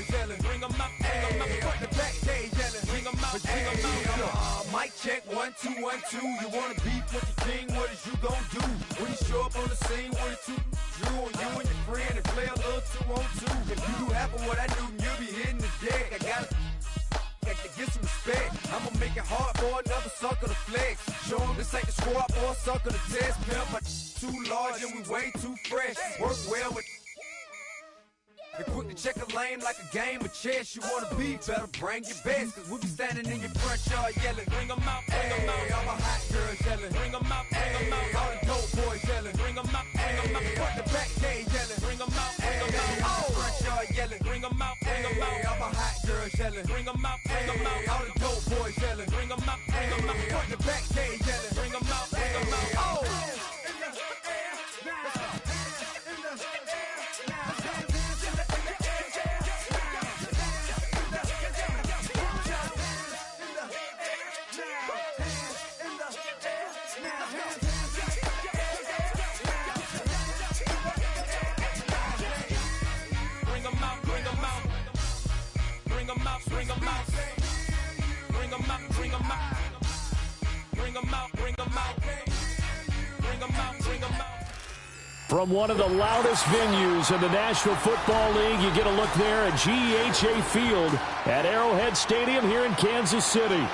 boys yelling. Bring 'em out, front to back, they yelling. Bring 'em out, mic check, 1, 2, 1, 2. You wanna beef with the king? What is you gon' do? When you show up on the scene with a 2, you and your friend and play a little 2-on-2. If you do half of what I do, you'll be hitting the deck. I got to get some respect. I'ma make it hard for another sucker to flex. Show 'em this ain't the squad for a sucker to test. Pimp, my too large and we way too fresh. Work well with. They quick to check a lane like a game of chess. You wanna be better, bring your best. Cause we be standing in your front yard yelling. Bring 'em out, bring 'em out. All my hot girls yelling. Bring 'em out, bring 'em out. All the dope boys yelling. Bring 'em out, bring 'em out. Front to back, they yelling. Bring 'em out, bring 'em out. All the front yard yelling. Bring 'em out, bring 'em out. All my hot girls yelling. Bring 'em out, bring 'em out. All the dope boys yelling. Bring 'em out, bring 'em out. Front to back, they yelling. Bring 'em out, bring 'em out. Oh. From one of the loudest venues in the National Football League, you get a look there at GEHA Field at Arrowhead Stadium here in Kansas City.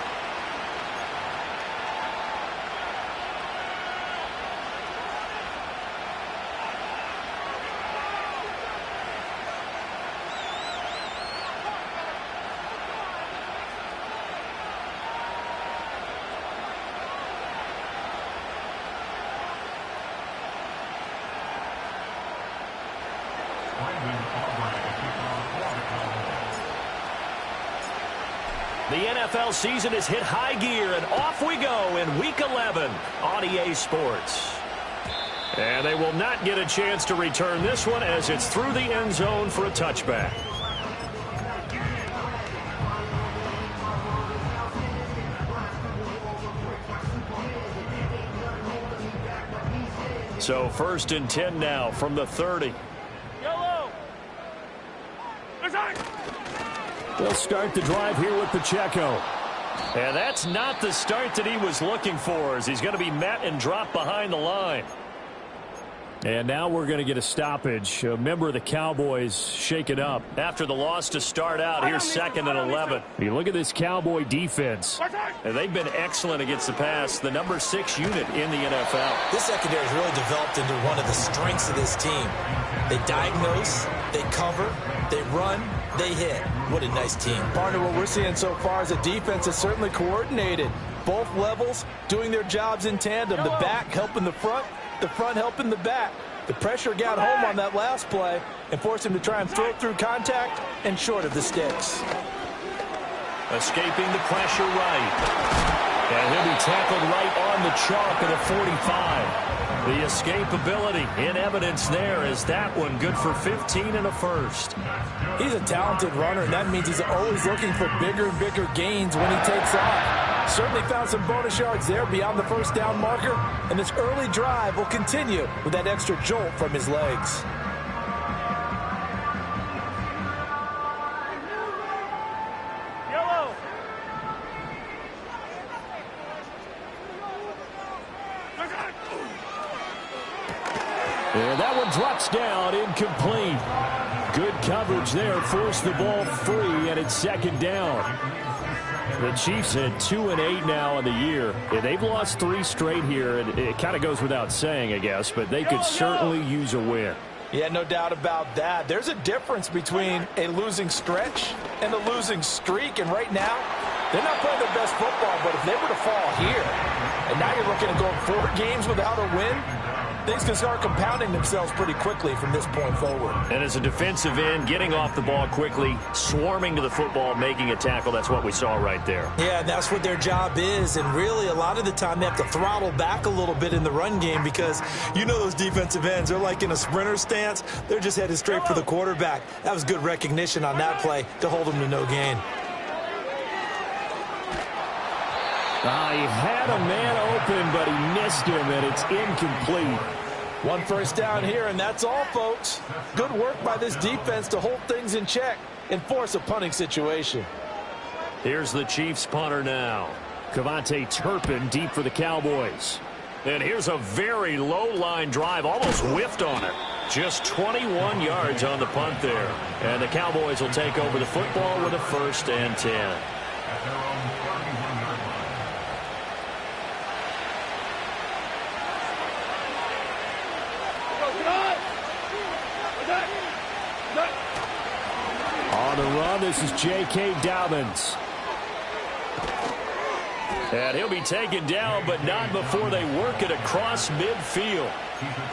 The NFL season has hit high gear, and off we go in Week 11 on EA Sports. And they will not get a chance to return this one as it's through the end zone for a touchback. So 1st and 10 now from the 30. They'll start the drive here with Pacheco. And that's not the start that he was looking for, as he's going to be met and dropped behind the line. And now we're going to get a stoppage. A member of the Cowboys shaken up after the loss to start out. Here's 2nd and 11. You look at this Cowboy defense. And they've been excellent against the pass. The number 6 unit in the NFL. This secondary has really developed into one of the strengths of this team. They diagnose, they cover, they run, they hit. What a nice team. Partner, what we're seeing so far is a defense that's certainly coordinated. Both levels doing their jobs in tandem. The back helping the front helping the back. The pressure got home on that last play and forced him to try and throw through contact and short of the sticks. Escaping the pressure right. And he'll be tackled right on the chalk of the 45. The escapability in evidence there is that one good for 15 and a first. He's a talented runner, and that means he's always looking for bigger and bigger gains when he takes off. Certainly found some bonus yards there beyond the first down marker, and this early drive will continue with that extra jolt from his legs. And that one drops down, incomplete. Good coverage there, forced the ball free, and it's 2nd down. The Chiefs had 2-8 now in the year. And they've lost 3 straight here, and it kind of goes without saying, I guess, but they could certainly use a win. Yeah, no doubt about that. There's a difference between a losing stretch and a losing streak, and right now, they're not playing their best football, but if they were to fall here, and now you're looking at going 4 games without a win, things can start compounding themselves pretty quickly from this point forward. And as a defensive end, getting off the ball quickly, swarming to the football, making a tackle, that's what we saw right there. Yeah, and that's what their job is. And really, a lot of the time, they have to throttle back a little bit in the run game because you know those defensive ends, they're like in a sprinter stance. They're just headed straight for the quarterback. That was good recognition on that play to hold them to no gain. He had a man open, but he missed him, and it's incomplete. 1 first down here, and that's all, folks. Good work by this defense to hold things in check. and force a punting situation. Here's the Chiefs punter now. Cavante Turpin deep for the Cowboys. And here's a very low line drive, almost whiffed on it. Just 21 yards on the punt there. And the Cowboys will take over the football with a 1st and 10. On the run, this is J.K. Dobbins. And he'll be taken down, but not before they work it across midfield.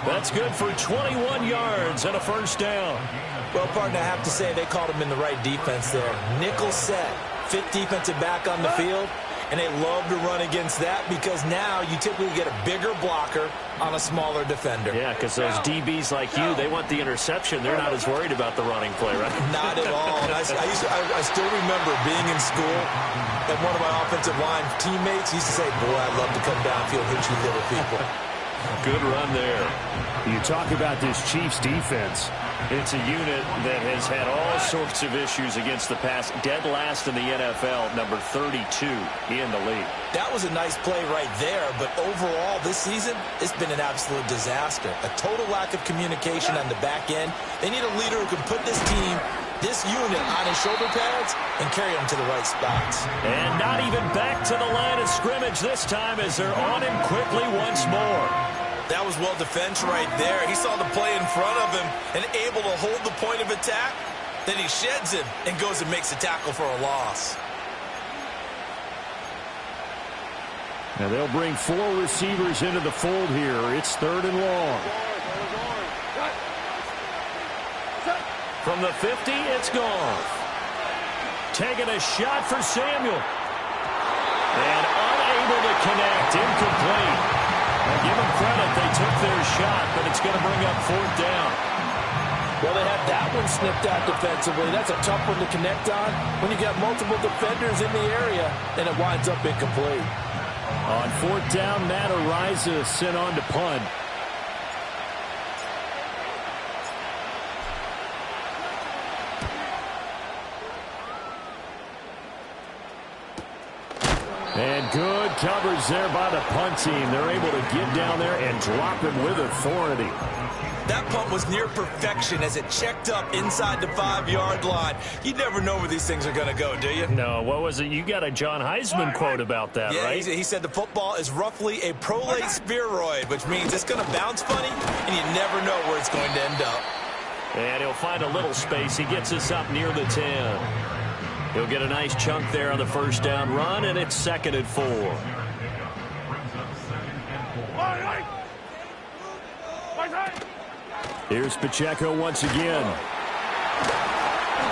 That's good for 21 yards and a 1st down. Well, partner, I have to say they called him in the right defense there. Nickel set, 5th defensive back on the field, and they love to run against that because now you typically get a bigger blocker on a smaller defender. Yeah, because those DBs like you, they want the interception. They're not as worried about the running play, right? Not at all. And I still remember being in school, and one of my offensive line teammates used to say, boy, I'd love to come downfield and hit you little people. Good run there. You talk about this Chiefs defense. It's a unit that has had all sorts of issues against the pass. Dead last in the NFL, number 32 in the league. That was a nice play right there, but overall this season, it's been an absolute disaster. A total lack of communication on the back end. They need a leader who can put this team, this unit, on his shoulder pads and carry them to the right spots. And not even back to the line of scrimmage this time as they're on him quickly once more. That was well defense right there. He saw the play in front of him and able to hold the point of attack. Then he sheds him and goes and makes a tackle for a loss. Now they'll bring 4 receivers into the fold here. It's 3rd and long. From the 50, it's gone. Taking a shot for Samuel. And unable to connect. Incomplete. Now give them credit. They took their shot, but it's going to bring up 4th down. Well, they had that one snipped out defensively. That's a tough one to connect on when you got multiple defenders in the area, and it winds up incomplete. On 4th down, Matt Ariza sent on to punt. And good coverage there by the punt team. They're able to get down there and drop him with authority. That punt was near perfection as it checked up inside the 5-yard line. You never know where these things are going to go, do you? No, what was it? You got a John Heisman quote about that, yeah, right? He said the football is roughly a prolate spheroid, which means it's going to bounce funny, and you never know where it's going to end up. And he'll find a little space. He gets us up near the 10. He'll get a nice chunk there on the 1st down run, and it's 2nd and 4. Here's Pacheco once again.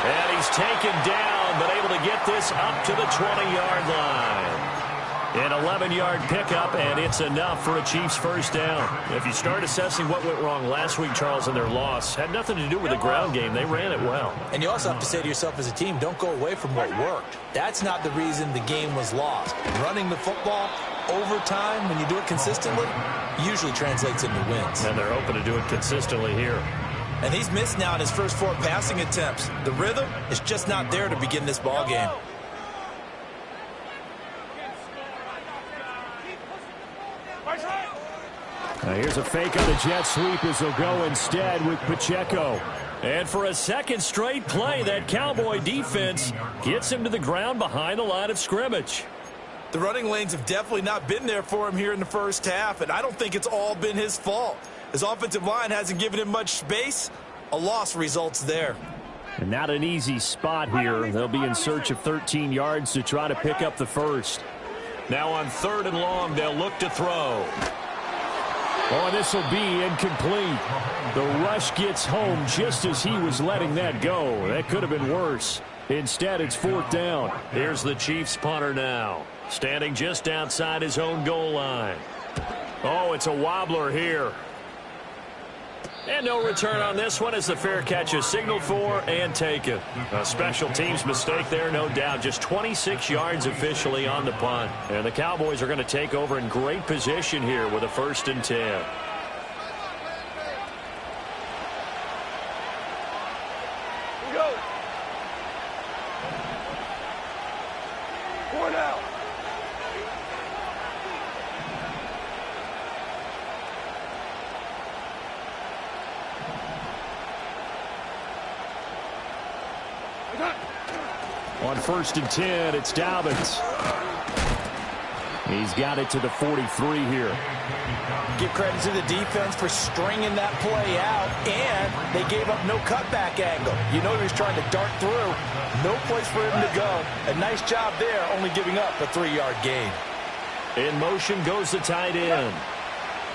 And he's taken down, but able to get this up to the 20-yard line. An 11-yard pickup, and it's enough for a Chiefs 1st down. If you start assessing what went wrong last week, Charles, in their loss, had nothing to do with the ground game. They ran it well. And you also have to say to yourself as a team, don't go away from what worked. That's not the reason the game was lost. Running the football over time, when you do it consistently, usually translates into wins. And they're hoping to do it consistently here. And he's missed now in his first 4 passing attempts. The rhythm is just not there to begin this ball game. Now here's a fake on the jet sweep as they'll go instead with Pacheco. And for a second straight play, that Cowboy defense gets him to the ground behind the line of scrimmage. The running lanes have definitely not been there for him here in the first half, and I don't think it's all been his fault. His offensive line hasn't given him much space. A loss results there. And not an easy spot here. They'll be in search of 13 yards to try to pick up the 1st. Now on 3rd and long, they'll look to throw. Oh, and this will be incomplete. The rush gets home just as he was letting that go. That could have been worse. Instead, it's 4th down. Here's the Chiefs punter now, standing just outside his own goal line. Oh, it's a wobbler here. And no return on this one as the fair catch is signaled for and taken. A special teams mistake there, no doubt. Just 26 yards officially on the punt. And the Cowboys are going to take over in great position here with a 1st and 10. One out. On 1st and 10, it's Dobbins. He's got it to the 43 here. Give credit to the defense for stringing that play out, and they gave up no cutback angle. You know he was trying to dart through. No place for him to go. A nice job there, only giving up a 3-yard gain. In motion goes the tight end.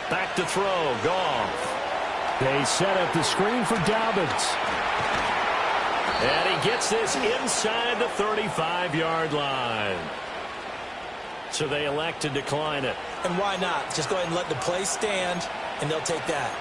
Back to throw, Goff. They set up the screen for Dobbins. And he gets this inside the 35-yard line. So they elect to decline it. And why not? Just go ahead and let the play stand, and they'll take that.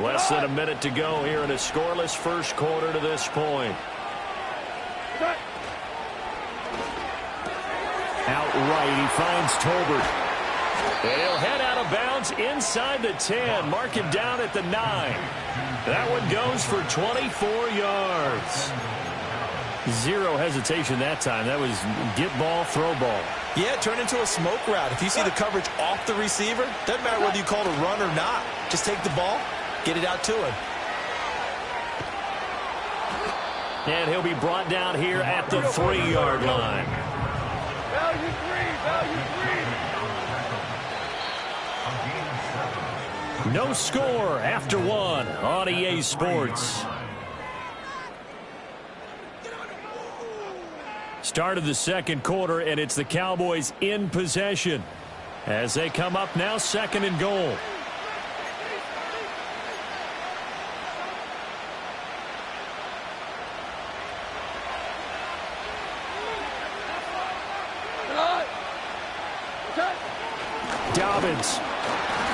Less than a minute to go here in a scoreless first quarter to this point. Outright, he finds Tolbert. And he'll head out of bounds inside the 10. Mark him down at the 9. That one goes for 24 yards. Zero hesitation that time. That was get ball, throw ball. Yeah, it turned into a smoke route. If you see the coverage off the receiver, doesn't matter whether you call it a run or not. Just take the ball, get it out to him. And he'll be brought down here at the 3-yard line. Value three. No score after one on EA Sports. Start of the second quarter, and it's the Cowboys in possession as they come up now 2nd and goal. Dobbins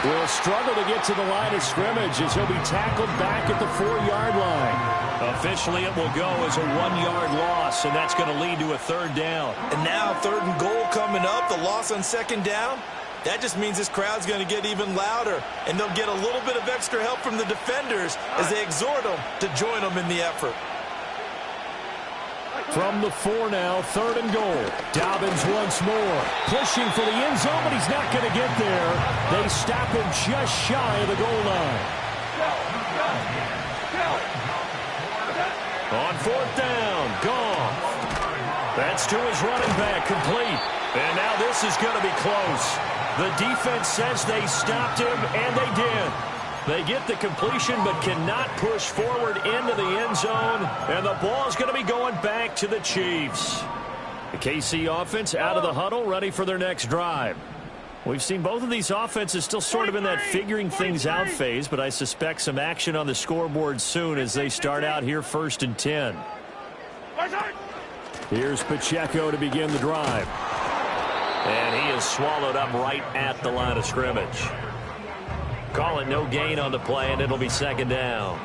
will struggle to get to the line of scrimmage as he'll be tackled back at the 4-yard line. Officially, it will go as a 1-yard loss, and that's going to lead to a 3rd down. And now 3rd and goal coming up, the loss on 2nd down. That just means this crowd's going to get even louder, and they'll get a little bit of extra help from the defenders as they exhort them to join them in the effort. From the 4 now, 3rd and goal. Dobbins once more, pushing for the end zone, but he's not going to get there. They stop him just shy of the goal line. On 4th down, Goff. That's to his running back, complete. And now this is going to be close. The defense says they stopped him, and they did. They get the completion but cannot push forward into the end zone, and the ball is going to be going back to the Chiefs. The KC offense out of the huddle, ready for their next drive. We've seen both of these offenses still sort of in that figuring things out phase, but I suspect some action on the scoreboard soon as they start out here 1st and 10. Here's Pacheco to begin the drive. And he is swallowed up right at the line of scrimmage. Call it no gain on the play, and it'll be 2nd down.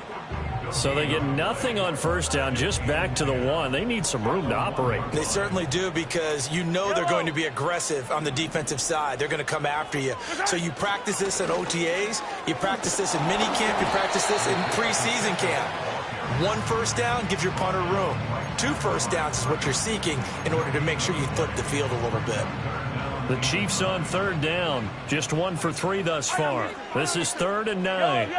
So they get nothing on 1st down, just back to the 1. They need some room to operate. They certainly do, because you know they're going to be aggressive on the defensive side. They're going to come after you. So you practice this at OTAs, you practice this in minicamp, you practice this in preseason camp. 1 first down gives your punter room. 2 first downs is what you're seeking in order to make sure you flip the field a little bit. The Chiefs on 3rd down. Just 1 for 3 thus far. This is 3rd and 9.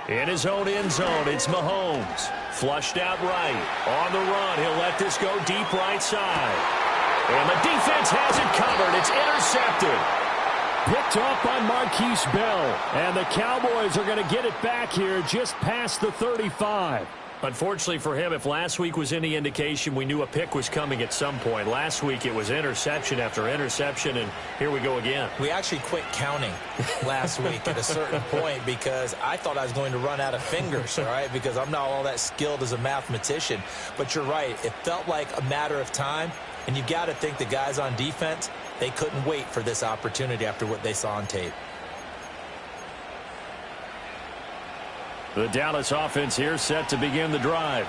In his own end zone, it's Mahomes. Flushed out right. On the run, he'll let this go deep right side. And the defense has it covered. It's intercepted. Picked off by Marquise Bell. And the Cowboys are going to get it back here just past the 35. Unfortunately for him, if last week was any indication, we knew a pick was coming at some point. Last week it was interception after interception, and here we go again. We actually quit counting last week at a certain point because I thought I was going to run out of fingers, all right, because I'm not all that skilled as a mathematician. But you're right. It felt like a matter of time, and you got to think the guys on defense, they couldn't wait for this opportunity after what they saw on tape. The Dallas offense here set to begin the drive.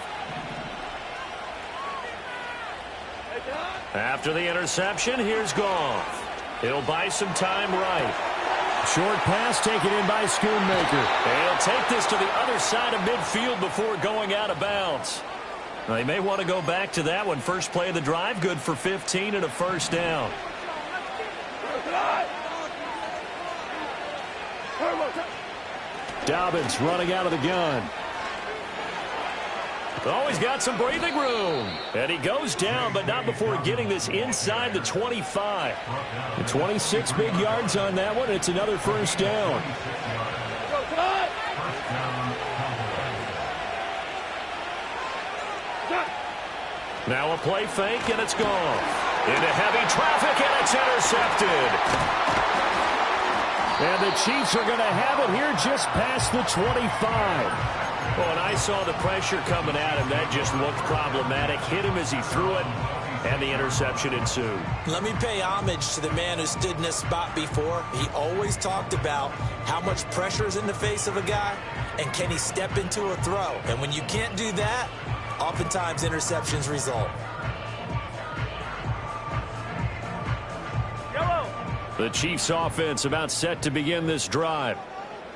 After the interception, here's Goff. He'll buy some time right. Short pass taken in by Schoonmaker. He'll take this to the other side of midfield before going out of bounds. They may want to go back to that one. First play of the drive, good for 15 and a first down. Dobbins running out of the gun. Oh, he's got some breathing room. And he goes down, but not before getting this inside the 25. The 26 big yards on that one. It's another first down. Now a play fake, and it's gone. Into heavy traffic, and it's intercepted. And the Chiefs are going to have it here just past the 25. Well, and I saw the pressure coming at him. That just looked problematic. Hit him as he threw it, and the interception ensued. Let me pay homage to the man who stood in this spot before. He always talked about how much pressure is in the face of a guy, and can he step into a throw. And when you can't do that, oftentimes interceptions result. The Chiefs offense about set to begin this drive.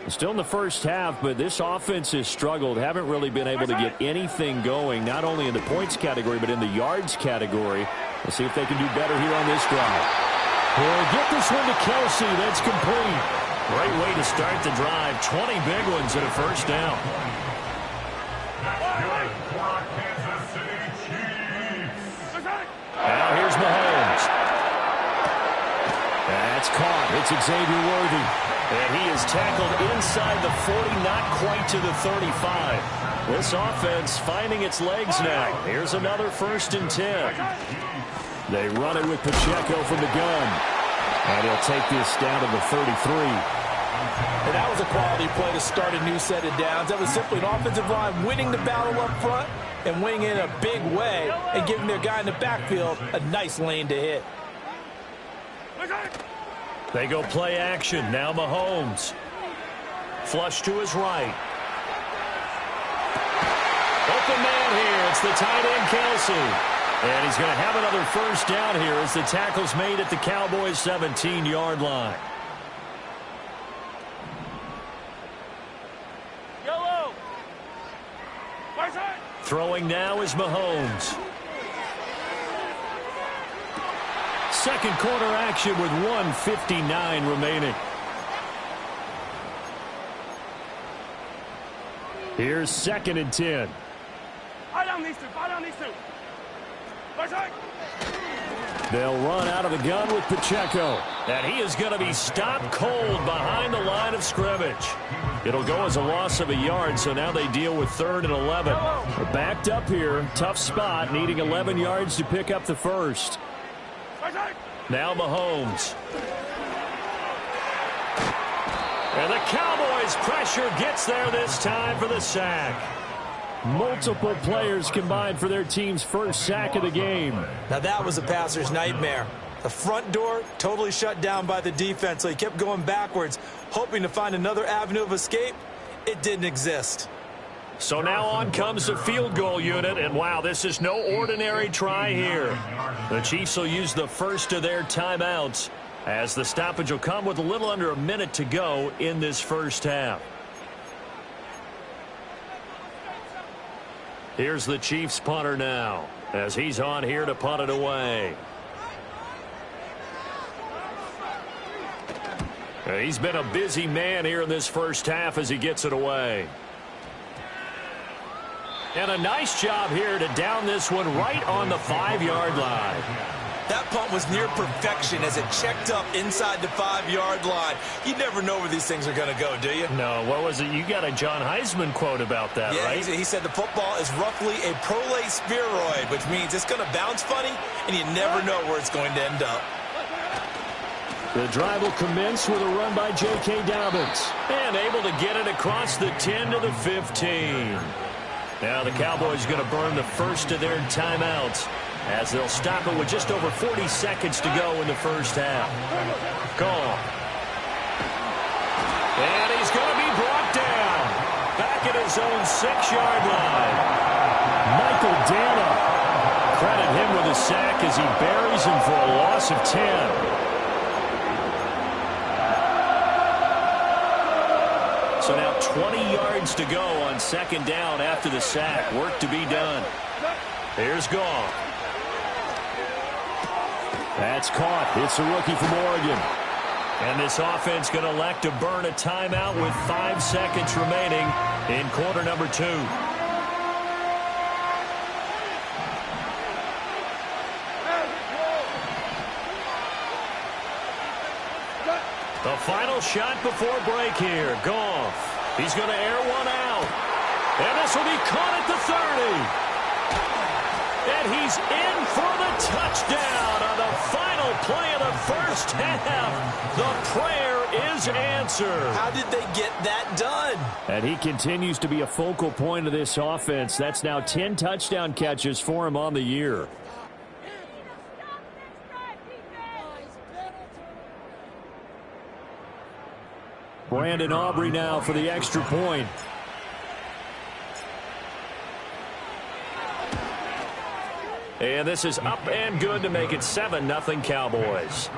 Still in the first half, but this offense has struggled. Haven't really been able to get anything going, not only in the points category, but in the yards category. Let's see if they can do better here on this drive. We'll get this one to Kelsey. That's complete. Great way to start the drive. 20 big ones and a first down. Now here's Mahomes. That's caught. It's Xavier Worthy. And he is tackled inside the 40, not quite to the 35. This offense finding its legs now. Here's another 1st and 10. They run it with Pacheco from the gun. And he'll take this down to the 33. And that was a quality play to start a new set of downs. That was simply an offensive line winning the battle up front and winning in a big way and giving their guy in the backfield a nice lane to hit. They go play action. Now Mahomes. Flush to his right. Open man here. It's the tight end, Kelsey. And he's going to have another first down here as the tackle's made at the Cowboys' 17-yard line. Throwing now is Mahomes. Second quarter action with 1:59 remaining. Here's 2nd and 10. They'll run out of the gun with Pacheco. And he is going to be stopped cold behind the line of scrimmage. It'll go as a loss of a yard, so now they deal with 3rd and 11. They're backed up here. Tough spot, needing 11 yards to pick up the first. Now Mahomes. And the Cowboys' pressure gets there this time for the sack. Multiple players combined for their team's first sack of the game. Now that was a passer's nightmare. The front door totally shut down by the defense, so he kept going backwards, hoping to find another avenue of escape. It didn't exist. So now on comes the field goal unit, and wow, this is no ordinary try here. The Chiefs will use the first of their timeouts as the stoppage will come with a little under a minute to go in this first half. Here's the Chiefs punter now as he's on here to punt it away. He's been a busy man here in this first half as he gets it away. And a nice job here to down this one right on the 5-yard line. That punt was near perfection as it checked up inside the 5-yard line. You never know where these things are going to go, do you? No, what was it? You got a John Heisman quote about that, yeah, right? He said the football is roughly a prolate spheroid, which means it's going to bounce funny, and you never know where it's going to end up. The drive will commence with a run by J.K. Dobbins. And able to get it across the 10 to the 15. Now the Cowboys going to burn the first of their timeouts as they'll stop it with just over 40 seconds to go in the first half. Call. And he's going to be brought down. Back at his own 6-yard line. Michael Dana. Credit him with a sack as he buries him for a loss of 10. So now 20 yards to go on 2nd down after the sack. Work to be done. Here's Goff. That's caught. It's a rookie from Oregon. And this offense going to elect to burn a timeout with 5 seconds remaining in quarter number 2. The final shot before break here. Goff. He's going to air one out. And this will be caught at the 30. And he's in for the touchdown on the final play of the first half. The prayer is answered. How did they get that done? And he continues to be a focal point of this offense. That's now 10 touchdown catches for him on the year. Brandon Aubrey now for the extra point. And this is up and good to make it 7-0 Cowboys.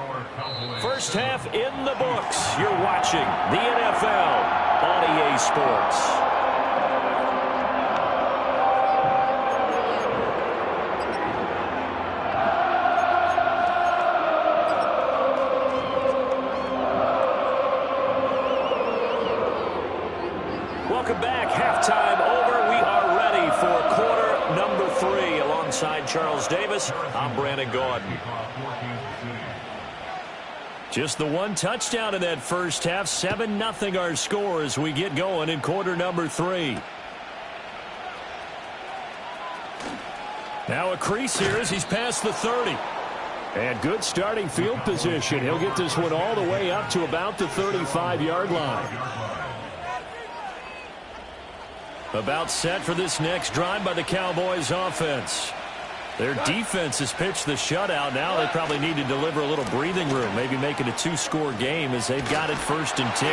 First half in the books. You're watching the NFL on EA Sports. Welcome back. Halftime over. We are ready for quarter number 3. Alongside Charles Davis, I'm Brandon Gaudin. Just the one touchdown in that first half. 7-0 our score as we get going in quarter number 3. Now a crease here as he's past the 30. And good starting field position. He'll get this one all the way up to about the 35-yard line. About set for this next drive by the Cowboys offense. Their defense has pitched the shutout. Now they probably need to deliver a little breathing room, maybe make it a 2-score game as they've got it 1st and 10.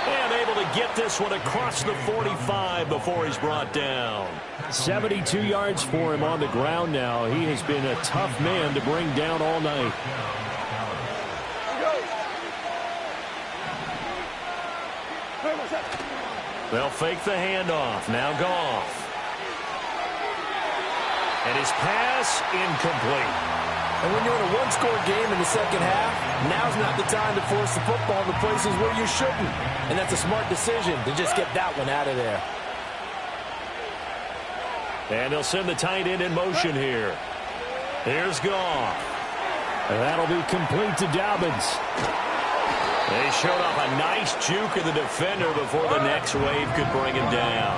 And able to get this one across the 45 before he's brought down. 72 yards for him on the ground now. He has been a tough man to bring down all night. They'll fake the handoff. Now Goff. And his pass incomplete. And when you're in a one-score game in the second half, now's not the time to force the football to places where you shouldn't. And that's a smart decision to just get that one out of there. And they'll send the tight end in motion here. Here's Goff. And that'll be complete to Dobbins. They showed off a nice juke of the defender before the next wave could bring him down.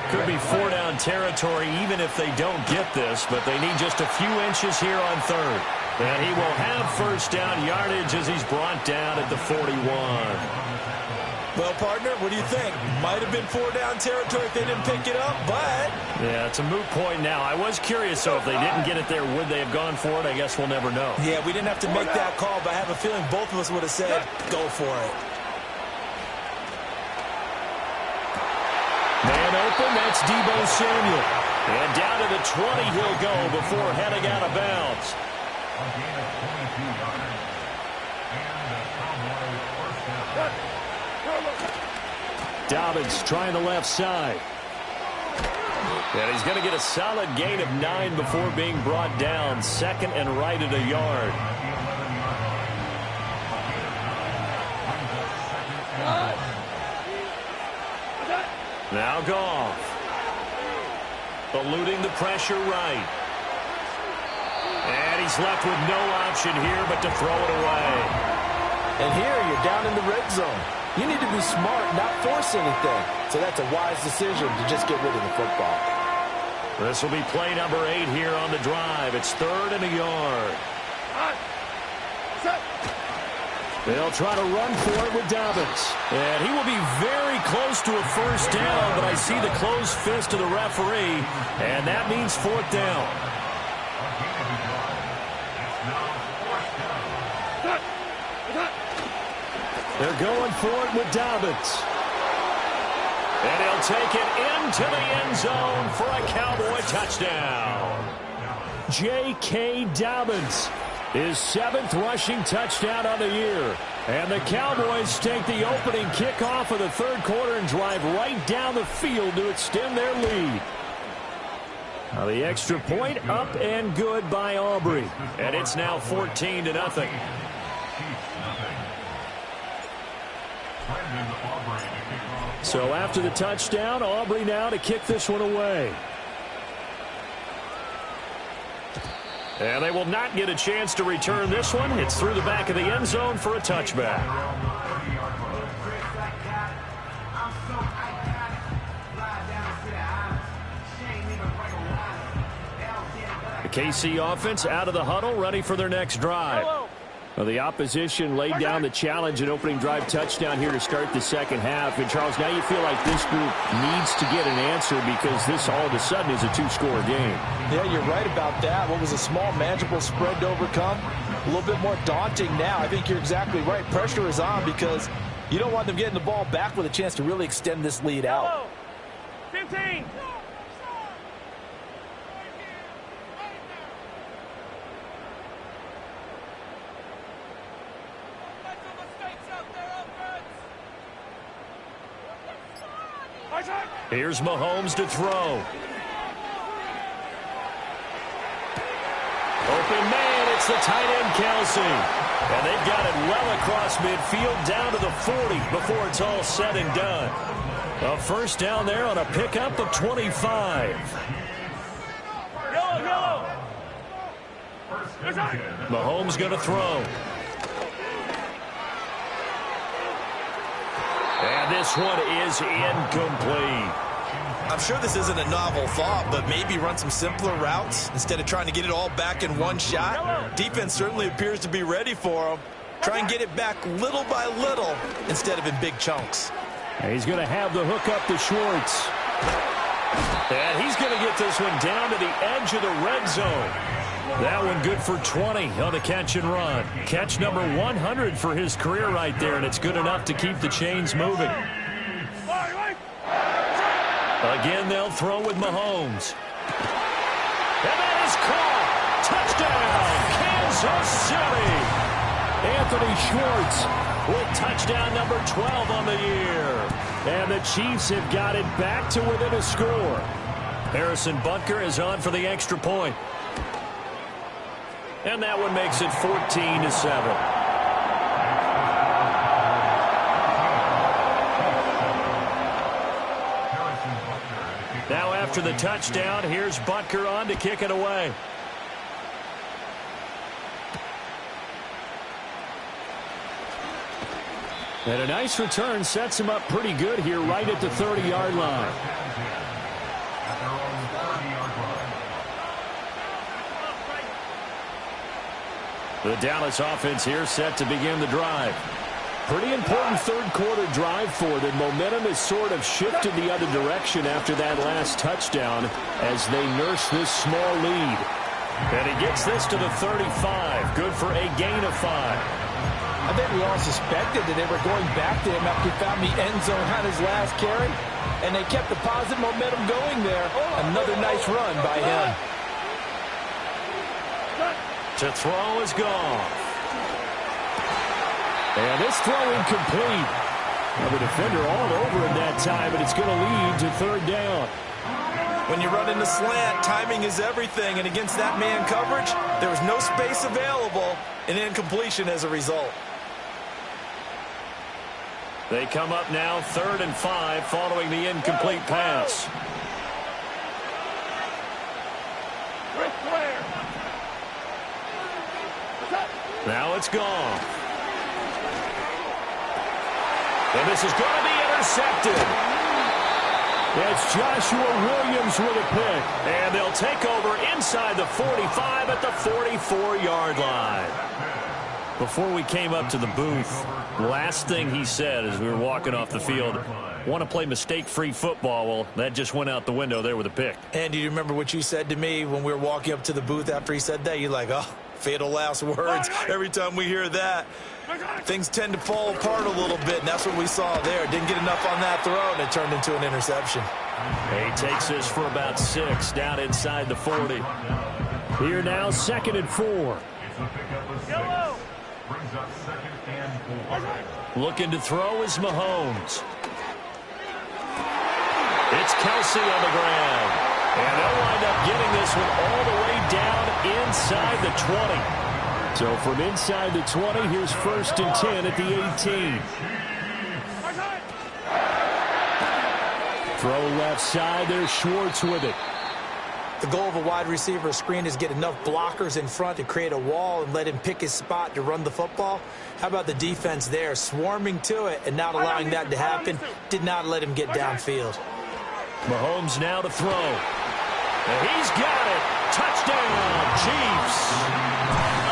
Could be 4-down territory even if they don't get this, but they need just a few inches here on 3rd. And he will have 1st down yardage as he's brought down at the 41. Well, partner, what do you think? Might have been 4-down territory if they didn't pick it up, but... Yeah, it's a moot point now. I was curious, so if they didn't get it there, would they have gone for it? I guess we'll never know. Yeah, we didn't have to make that call, but I have a feeling both of us would have said, go for it. Man open, that's Deebo Samuel. And down to the 20 he'll go before heading out of bounds. Dobbins trying the left side. And he's going to get a solid gain of 9 before being brought down. 2nd and right at a yard. Now Goff. Eluding the pressure right. And he's left with no option here but to throw it away. And here you're down in the red zone. You need to be smart, not force anything. So that's a wise decision to just get rid of the football. This will be play number 8 here on the drive. It's 3rd and a yard. They'll try to run for it with Dobbins. And he will be very close to a 1st down, but I see the closed fist of the referee, and that means 4th down. They're going for it with Dobbins. And he'll take it into the end zone for a Cowboy touchdown. J.K. Dobbins, his 7th rushing touchdown on the year. And the Cowboys take the opening kickoff of the third quarter and drive right down the field to extend their lead. Now the extra point up and good by Aubrey. And it's now 14-0. So after the touchdown, Aubrey now to kick this one away. And they will not get a chance to return this one. It's through the back of the end zone for a touchback. The KC offense out of the huddle, ready for their next drive. Well, the opposition laid down the challenge and opening drive touchdown here to start the second half. And, Charles, now you feel like this group needs to get an answer because this all of a sudden is a 2-score game. Yeah, you're right about that. What was a small, manageable spread to overcome? A little bit more daunting now. I think you're exactly right. Pressure is on because you don't want them getting the ball back with a chance to really extend this lead out. 15. Here's Mahomes to throw. Open man, it's the tight end, Kelsey. And they've got it well across midfield down to the 40 before it's all said and done. A first down there on a pickup of 25. Yellow. Mahomes going to throw. And this one is incomplete. I'm sure this isn't a novel thought, but maybe run some simpler routes instead of trying to get it all back in one shot. Defense certainly appears to be ready for him. Try and get it back little by little instead of in big chunks. And he's going to have the hook up to Schwartz. And he's going to get this one down to the edge of the red zone. That one good for 20 on the catch and run. Catch number 100 for his career right there, and it's good enough to keep the chains moving. Again, they'll throw with Mahomes. And that is caught. Touchdown, Kansas City. Anthony Schwartz with touchdown number 12 on the year. And the Chiefs have got it back to within a score. Harrison Butker is on for the extra point. And that one makes it 14-7. Now after the touchdown, here's Butker on to kick it away. And a nice return sets him up pretty good here right at the 30-yard line. The Dallas offense here set to begin the drive. Pretty important third-quarter drive for them. Momentum has sort of shifted the other direction after that last touchdown as they nurse this small lead. And he gets this to the 35. Good for a gain of 5. I think we all suspected that they were going back to him after he found the end zone on his last carry. And they kept the positive momentum going there. Another nice run by him. To throw is gone. And this throw incomplete. Well, the defender all over him that time, but it's going to lead to third down. When you run in the slant, timing is everything, and against that man coverage, there was no space available, and incompletion as a result. They come up now 3rd and 5 following the incomplete pass. Now it's gone. And this is going to be intercepted. It's Joshua Williams with a pick. And they'll take over inside the 45 at the 44-yard line. Before we came up to the booth, last thing he said as we were walking off the field, want to play mistake-free football. Well, that just went out the window there with a pick. And do you remember what you said to me when we were walking up to the booth after he said that? You're like, oh, Fatal last words. Every time we hear that, things tend to fall apart a little bit, and that's what we saw there. Didn't get enough on that throw, and it turned into an interception. He takes this for about 6 down inside the 40. Here now, 2nd and 4. Looking to throw is Mahomes. It's Kelsey on the ground. And they'll wind up getting this one all the way down inside the 20. So from inside the 20, here's 1st and 10 at the 18. Throw left side, there's Schwartz with it. The goal of a wide receiver screen is get enough blockers in front to create a wall and let him pick his spot to run the football. How about the defense there, swarming to it and not allowing that to happen? Did not let him get downfield. Mahomes now to throw. And he's got it. Touchdown, Chiefs.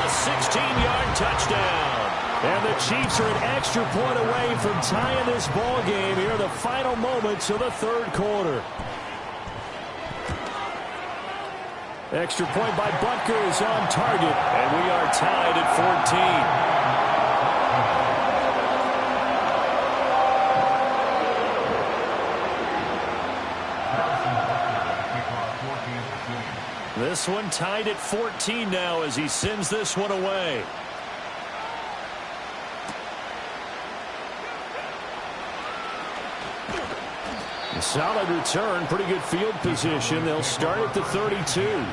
A 16-yard touchdown. And the Chiefs are an extra point away from tying this ball game here in the final moments of the 3rd quarter. Extra point by Butker is on target, and we are tied at 14. This one tied at 14 now as he sends this one away. A solid return, pretty good field position. They'll start at the 32.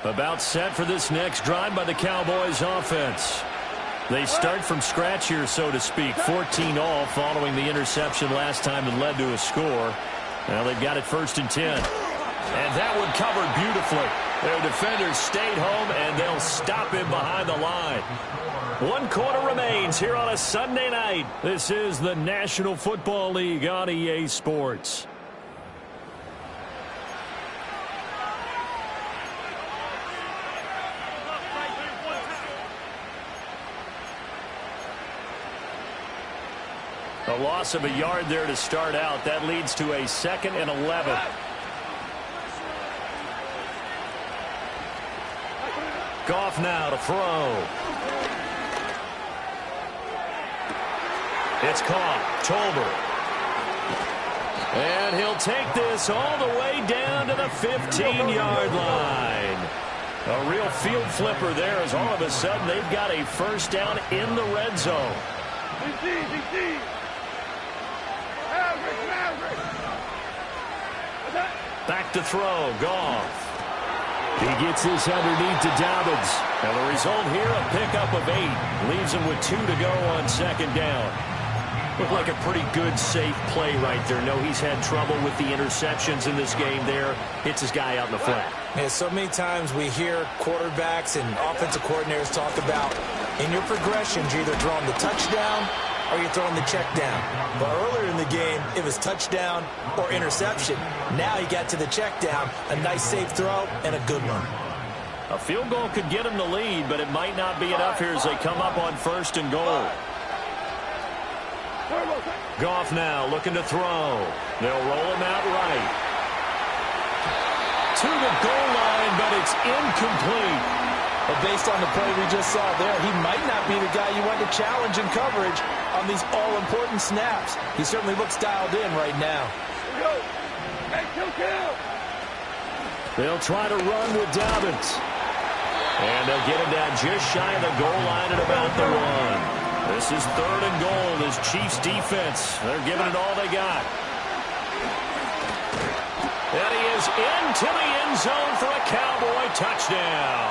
About set for this next drive by the Cowboys offense. They start from scratch here, so to speak. 14 all following the interception last time that led to a score. Now they've got it 1st and 10. And that one covered beautifully. Their defenders stayed home, and they'll stop him behind the line. 1 quarter remains here on a Sunday night. This is the National Football League on EA Sports. A loss of a yard there to start out. That leads to a 2nd and 11. Goff now to throw. It's caught. Tolbert. And he'll take this all the way down to the 15-yard line. A real field flipper there as all of a sudden they've got a 1st down in the red zone. Back to throw. Goff. He gets this underneath to Dobbins. And the result here, a pickup of 8. Leaves him with 2 to go on 2nd down. Looked like a pretty good, safe play right there. No, he's had trouble with the interceptions in this game there. Hits his guy out in the flat. Yeah, so many times we hear quarterbacks and offensive coordinators talk about in your progressions, you're either throwing the touchdown or you're throwing the check down. But earlier in the game, it was touchdown or interception. Now he got to the check down, a nice safe throw, and a good one. A field goal could get him the lead, but it might not be enough here as they come up on 1st and goal. Goff now looking to throw. They'll roll him out right. To the goal line, but it's incomplete. But based on the play we just saw there, he might not be the guy you want to challenge in coverage on these all-important snaps. He certainly looks dialed in right now. They'll try to run with Dobbins. And they'll get him down just shy of the goal line at about the 1. This is 3rd and goal. This Chiefs defense, they're giving it all they got. And he is into the end zone for a Cowboy touchdown.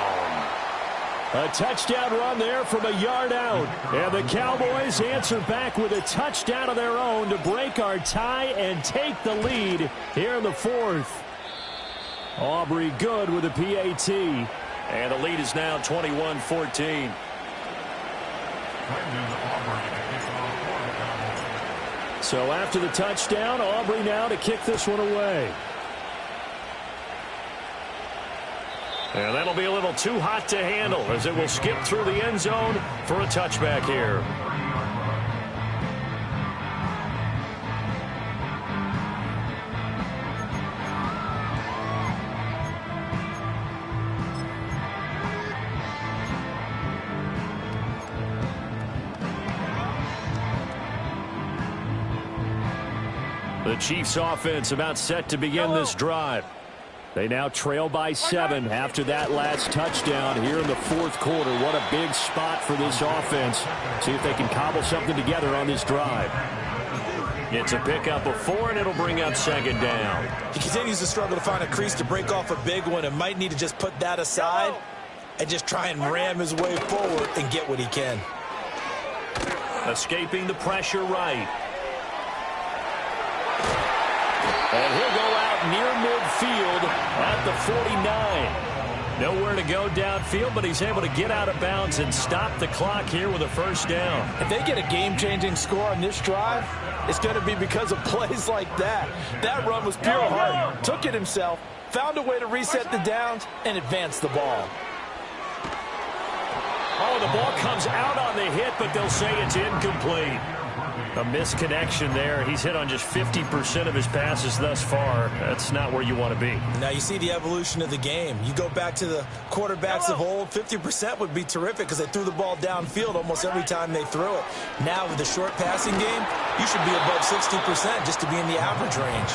A touchdown run there from a yard out. And the Cowboys answer back with a touchdown of their own to break our tie and take the lead here in the 4th. Aubrey good with a PAT. And the lead is now 21-14. So after the touchdown, Aubrey now to kick this one away. And that'll be a little too hot to handle as it will skip through the end zone for a touchback here. The Chiefs offense about set to begin this drive. They now trail by 7 after that last touchdown here in the fourth quarter. What a big spot for this offense. See if they can cobble something together on this drive. It's a pickup of 4, and it'll bring up second down. He continues to struggle to find a crease to break off a big one and might need to just put that aside and just try and ram his way forward and get what he can. Escaping the pressure right. And he'll go out near midfield at the 49. Nowhere to go downfield, but he's able to get out of bounds and stop the clock here with a first down. If they get a game-changing score on this drive, it's going to be because of plays like that. That run was pure heart. Took it himself, found a way to reset the downs, and advance the ball. Oh, the ball comes out on the hit, but they'll say it's incomplete. A misconnection there. He's hit on just 50% of his passes thus far. That's not where you want to be. Now you see the evolution of the game. You go back to the quarterbacks of old, 50% would be terrific because they threw the ball downfield almost every time they threw it. Now with the short passing game, you should be above 60% just to be in the average range.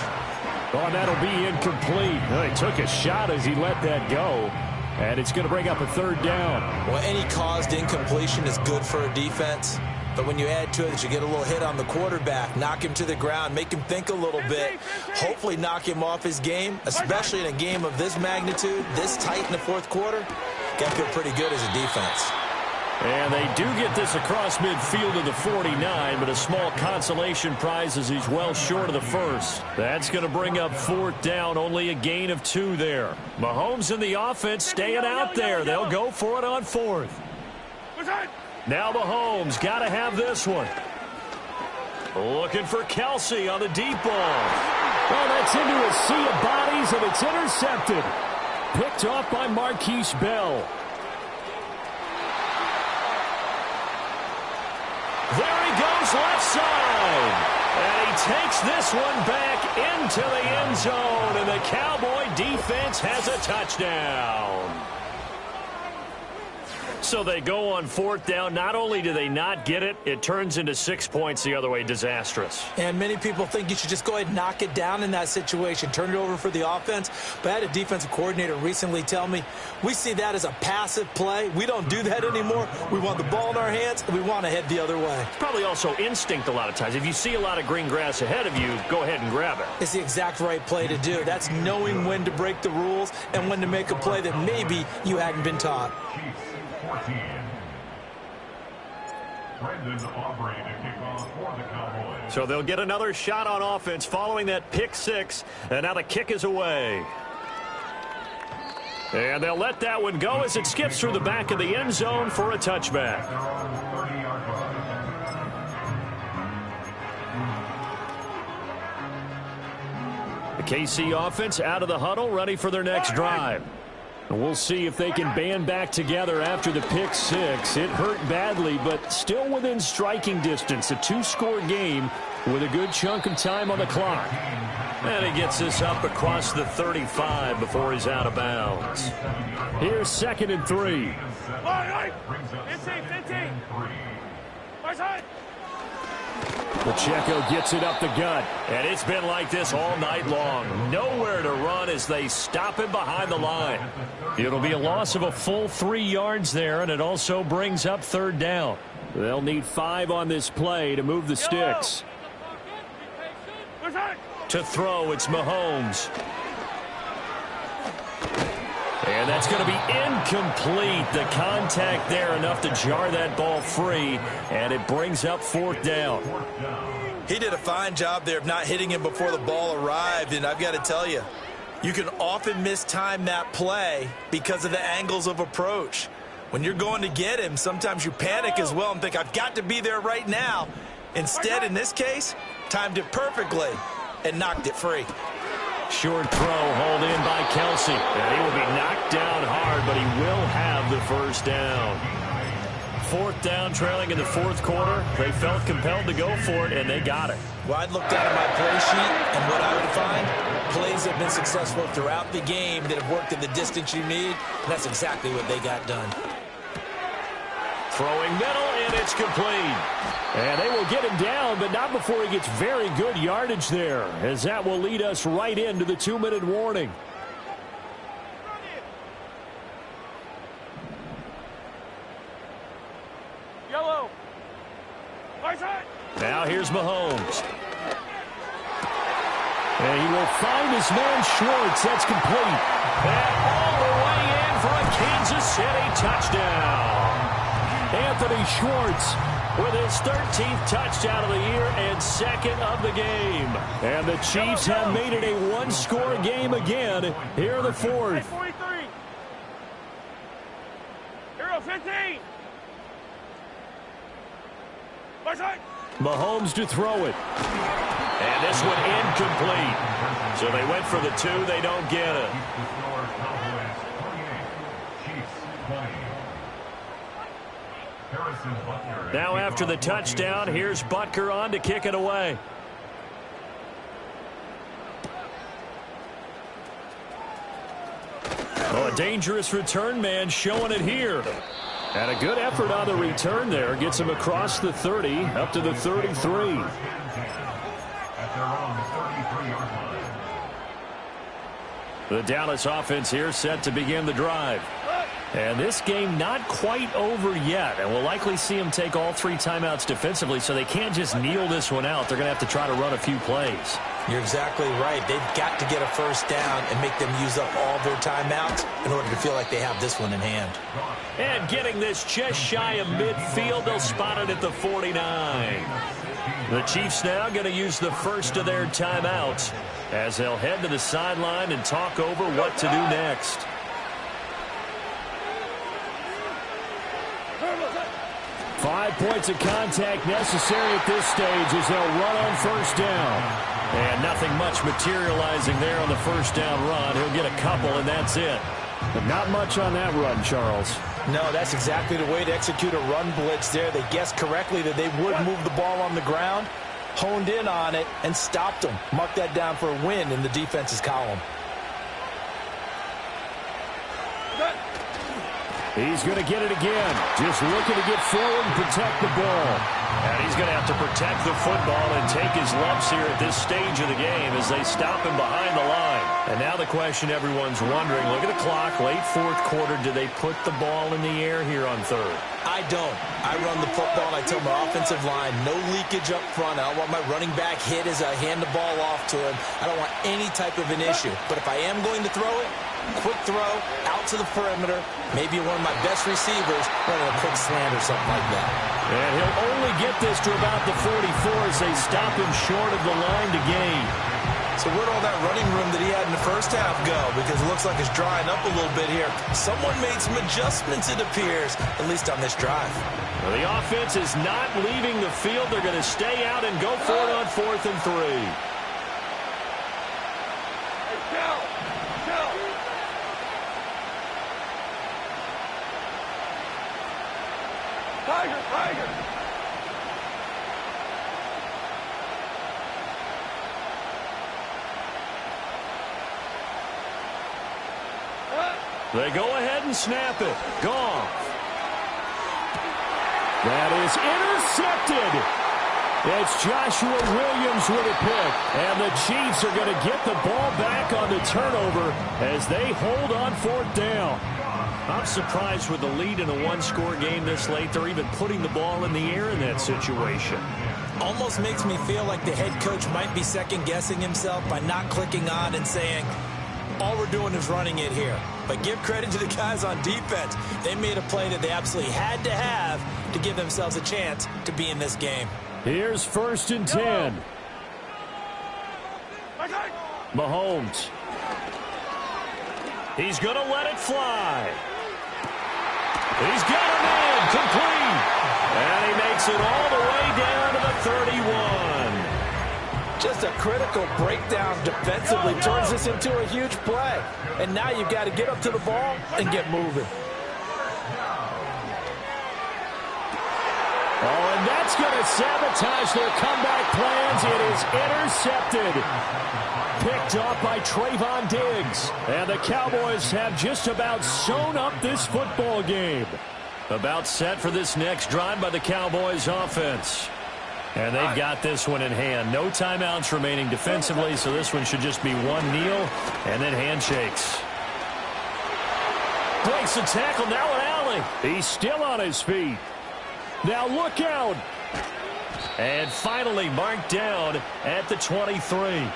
Oh, that'll be incomplete. He took a shot as he let that go. And it's going to bring up a third down. Well, any caused incompletion is good for a defense. But when you add to it that you get a little hit on the quarterback, knock him to the ground, make him think a little bit, hopefully knock him off his game, especially in a game of this magnitude, this tight in the fourth quarter, got to feel pretty good as a defense. And they do get this across midfield to the 49, but a small consolation prize as he's well short of the first. That's going to bring up fourth down, only a gain of 2 there. Mahomes and the offense staying out there. They'll go for it on fourth. Now Mahomes got to have this one. Looking for Kelsey on the deep ball. Well, that's into a sea of bodies, and it's intercepted. Picked off by Marquise Bell. There he goes left side. And he takes this one back into the end zone, and the Cowboy defense has a touchdown. So they go on fourth down. Not only do they not get it, it turns into 6 points the other way. Disastrous. And many people think you should just go ahead and knock it down in that situation, turn it over for the offense. But I had a defensive coordinator recently tell me, we see that as a passive play. We don't do that anymore. We want the ball in our hands, and we want to head the other way. It's probably also instinct a lot of times. If you see a lot of green grass ahead of you, go ahead and grab it. It's the exact right play to do. That's knowing when to break the rules and when to make a play that maybe you hadn't been taught. So they'll get another shot on offense following that pick 6, and now the kick is away. And they'll let that one go as it skips through the back of the end zone for a touchback. The KC offense out of the huddle, ready for their next drive. And we'll see if they can band back together after the pick 6. It hurt badly, but still within striking distance. A 2-score game with a good chunk of time on the clock. And he gets this up across the 35 before he's out of bounds. Here's 2nd and 3. Pacheco gets it up the gut, and it's been like this all night long. Nowhere to run as they stop him behind the line. It'll be a loss of a full 3 yards there, and it also brings up third down. They'll need 5 on this play to move the sticks. To throw, it's Mahomes. And that's going to be incomplete. The contact there enough to jar that ball free, and it brings up fourth down. He did a fine job there of not hitting him before the ball arrived, and I've got to tell you, you can often mistime that play because of the angles of approach. When you're going to get him, sometimes you panic as well and think, I've got to be there right now. Instead, in this case, timed it perfectly and knocked it free. Short throw hauled in by Kelsey. And he will be knocked down hard, but he will have the first down. Fourth down, trailing in the fourth quarter. They felt compelled to go for it, and they got it. Well, I'd look down at my play sheet, and what I would find, plays that have been successful throughout the game that have worked in the distance you need, and that's exactly what they got done. Throwing middle and it's complete. And they will get him down, but not before he gets very good yardage there, as that will lead us right into the 2-minute warning. Yellow. Now here's Mahomes. And he will find his man Schwartz. That's complete. And all the way in for a Kansas City touchdown. Anthony Schwartz with his 13th touchdown of the year and second of the game. And the Chiefs have made it a one-score game again here in the fourth. 43. Hero 15. Mahomes to throw it. And this one incomplete. So they went for the 2. They don't get it. Now after the touchdown, here's Butker on to kick it away. Oh, a dangerous return man showing it here. And a good effort on the return there. Gets him across the 30, up to the 33. The Dallas offense here set to begin the drive. And this game not quite over yet. And we'll likely see them take all 3 timeouts defensively, so they can't just kneel this one out. They're going to have to try to run a few plays. You're exactly right. They've got to get a first down and make them use up all their timeouts in order to feel like they have this one in hand. And getting this just shy of midfield, they'll spot it at the 49. The Chiefs now going to use the first of their timeouts as they'll head to the sideline and talk over what to do next. Five points of contact necessary at this stage as they'll run on first down. And nothing much materializing there on the first down run. He'll get a couple, and that's it. But not much on that run, Charles. No, that's exactly the way to execute a run blitz there. They guessed correctly that they would move the ball on the ground, honed in on it, and stopped them. Mark that down for a win in the defense's column. He's going to get it again. Just looking to get forward and protect the ball. And he's going to have to protect the football and take his lumps here at this stage of the game as they stop him behind the line. And now the question everyone's wondering, look at the clock, late fourth quarter, do they put the ball in the air here on third? I don't. I run the football, and I tell my offensive line, no leakage up front. I don't want my running back hit as I hand the ball off to him. I don't want any type of an issue. But if I am going to throw it, quick throw, out to the perimeter, maybe one of my best receivers running a quick slant or something like that. And he'll only get this to about the 44 as they stop him short of the line to gain. So where'd all that running room that he had in the first half go? Because it looks like it's drying up a little bit here. Someone made some adjustments, it appears, at least on this drive. Well, the offense is not leaving the field. They're going to stay out and go for it on 4th and 3. Tiger, Tiger. They go ahead and snap it. Goff. That is intercepted. It's Joshua Williams with a pick. And the Chiefs are going to get the ball back on the turnover as they hold on 4th down. I'm surprised with the lead in a one-score game this late. They're even putting the ball in the air in that situation. Almost makes me feel like the head coach might be second-guessing himself by not clicking on and saying, all we're doing is running it here. But give credit to the guys on defense. They made a play that they absolutely had to have to give themselves a chance to be in this game. Here's 1st and 10. Mahomes. He's going to let it fly. He's got a man complete. And he makes it all the way down to the 31. Just a critical breakdown defensively turns this into a huge play. And now you've got to get up to the ball and get moving. Oh, and that's going to sabotage their comeback plans. It is intercepted. Picked off by Trayvon Diggs. And the Cowboys have just about sewn up this football game. About set for this next drive by the Cowboys offense. And they've got this one in hand. No timeouts remaining defensively, so this one should just be one kneel and then handshakes. Breaks the tackle, now an alley. He's still on his feet. Now look out. And finally marked down at the 23.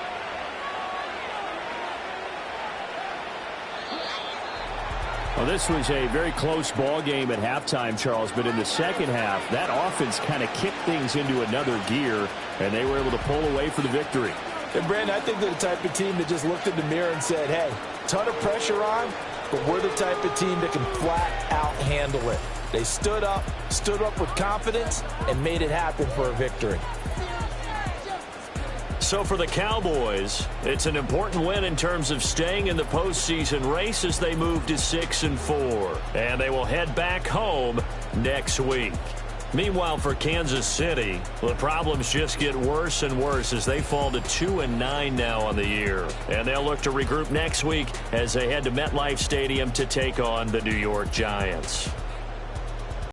Well, this was a very close ball game at halftime, Charles, but in the second half, that offense kind of kicked things into another gear, and they were able to pull away for the victory. And, Brandon, I think they're the type of team that just looked in the mirror and said, hey, ton of pressure on, but we're the type of team that can flat out handle it. They stood up with confidence, and made it happen for a victory. So for the Cowboys, it's an important win in terms of staying in the postseason race as they move to 6-4. And they will head back home next week. Meanwhile, for Kansas City, the problems just get worse and worse as they fall to 2-9 now on the year. And they'll look to regroup next week as they head to MetLife Stadium to take on the New York Giants.